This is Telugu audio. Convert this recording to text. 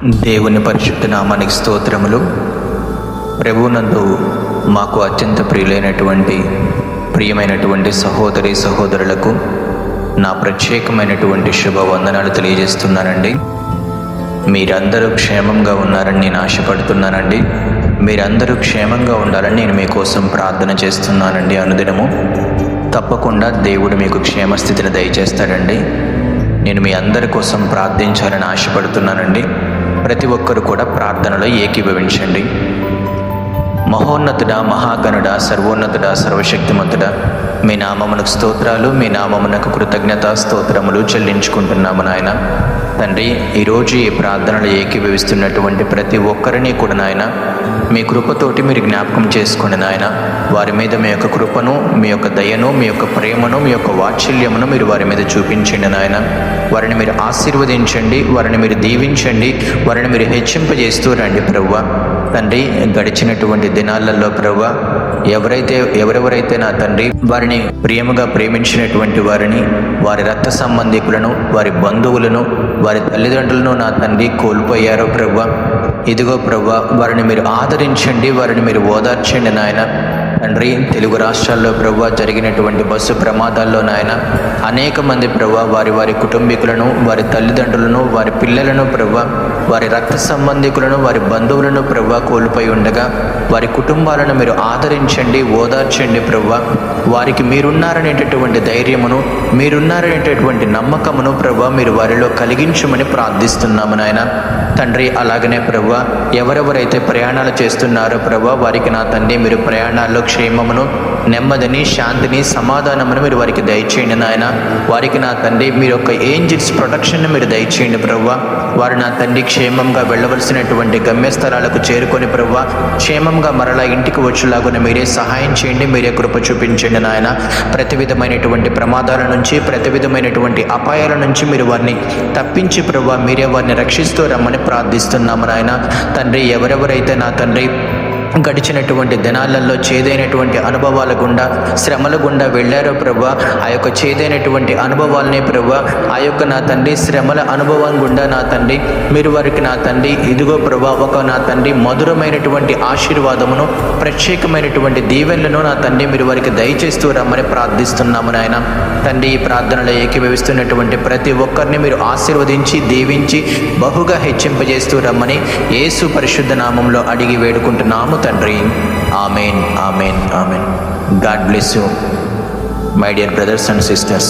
దేవుని పరిశుద్ధ నామానికి స్తోత్రములు. ప్రభువునందు మాకు అత్యంత ప్రియమైనటువంటి సహోదరి సహోదరులకు నా ప్రత్యేకమైనటువంటి శుభవందనాలు తెలియజేస్తున్నానండి. మీరందరూ క్షేమంగా ఉన్నారని నేను ఆశపడుతున్నానండి. మీరందరూ క్షేమంగా ఉండాలని నేను మీకోసం ప్రార్థన చేస్తున్నానండి. అనుదినము తప్పకుండా దేవుడు మీకు క్షేమస్థితిని దయచేస్తాడండి. నేను మీ అందరి కోసం ప్రార్థించాలని ఆశపడుతున్నానండి. ప్రతి ఒక్కరు కూడా ప్రార్థనలో ఏకీభవించండి. మహోన్నతుడా, మహాగణుడా, సర్వోన్నతుడా, సర్వశక్తిమంతుడా, మీ నామమునకు స్తోత్రాలు, మీ నామమునకు కృతజ్ఞత స్తోత్రములు చెల్లించుకుంటున్నాము నాయన. తండ్రి, ఈరోజు ఈ ప్రార్థనలు ఏకీభవిస్తున్నటువంటి ప్రతి ఒక్కరిని కూడా నాయన మీ కృపతోటి మీరు జ్ఞాపకం చేసుకోండి నాయన. వారి మీద మీ యొక్క కృపను, మీ యొక్క దయను, మీ యొక్క ప్రేమను, మీ యొక్క వాత్సల్యమును మీరు వారి మీద చూపించండి నాయన. వారిని మీరు ఆశీర్వదించండి, వారిని మీరు దీవించండి, వారిని మీరు హెచ్చింపజేస్తూ రండి ప్రభువా. తండ్రి, గడిచినటువంటి దినాలలో ప్రభువా, ఎవరెవరైతే నా తండ్రి వారిని ప్రేమగా ప్రేమించినటువంటి వారిని, వారి రక్త సంబంధికులను, వారి బంధువులను, వారి తల్లిదండ్రులను నా తండ్రి కోల్పోయారో ప్రభువా, ఇదిగో ప్రభువా, వారిని మీరు ఆదరించండి, వారిని మీరు ఓదార్చండి నాయన. తండ్రి, తెలుగు రాష్ట్రాల్లో ప్రభువా జరిగినటువంటి బస్సు ప్రమాదాల్లో నాయన అనేక మంది ప్రభువా వారి కుటుంబీకులను, వారి తల్లిదండ్రులను, వారి పిల్లలను ప్రభువా, వారి రక్త సంబంధికులను, వారి బంధువులను ప్రభువా కోల్పోయి ఉండగా వారి కుటుంబాలను మీరు ఆదరించండి, ఓదార్చండి ప్రభువా. వారికి మీరున్నారనేటటువంటి ధైర్యమును, మీరున్నారనేటటువంటి నమ్మకమును ప్రభువా మీరు వారిలో కలిగించమని ప్రార్థిస్తున్నాము నాయన. తండ్రి, అలాగనే ప్రభువా ఎవరెవరైతే ప్రయాణాలు చేస్తున్నారో ప్రభువా వారికి నా తండ్రి మీరు ప్రయాణాల్లో క్షేమమును, నెమ్మదిని, శాంతిని, సమాధానమును మీరు వారికి దయచేయండి నాయన. వారికి నా తండ్రి మీరు యొక్క ఏంజిల్స్ ప్రొటెక్షన్ను మీరు దయచేయండి ప్రభువా. వారు నా తండ్రి క్షేమంగా వెళ్ళవలసినటువంటి గమ్యస్థలాలకు చేరుకొని ప్రభువా క్షేమంగా మరలా ఇంటికి వచ్చేలాగున మీరే సహాయం చేయండి, మీరే కృప చూపించండి నాయన. ప్రతి విధమైనటువంటి ప్రమాదాల నుంచి, ప్రతి విధమైనటువంటి అపాయాల నుంచి మీరు వారిని తప్పించి ప్రభువా మీరే వారిని రక్షిస్తూ రమ్మని ప్రార్థిస్తున్నాము నాయన. తండ్రి, ఎవరెవరైతే నా తండ్రి గడిచినటువంటి దినాలలో చేదైనటువంటి అనుభవాల గుండా, శ్రమల గుండా వెళ్ళారో ప్రభువా, ఆ యొక్క చేదైనటువంటి అనుభవాలనే ప్రభువా, ఆ యొక్క నా తండ్రి శ్రమల అనుభవం గుండా నా తండ్రి మీరు వారికి నా తండ్రి ఇదిగో ప్రభువా ఒక నా తండ్రి మధురమైనటువంటి ఆశీర్వాదమును, ప్రత్యేకమైనటువంటి దీవెనలను నా తండ్రి మీరు వారికి దయచేస్తూ రమ్మని ప్రార్థిస్తున్నాము నాయన. తండ్రి, ఈ ప్రార్థనలో ఏకీభవిస్తున్నటువంటి ప్రతి ఒక్కరిని మీరు ఆశీర్వదించి, దీవించి, బహుగా హెచ్చింపజేస్తూ రమ్మని యేసు పరిశుద్ధ నామంలో అడిగి వేడుకుంటున్నాము తండ్రి. Amen, amen, amen. God bless you my dear brothers and sisters.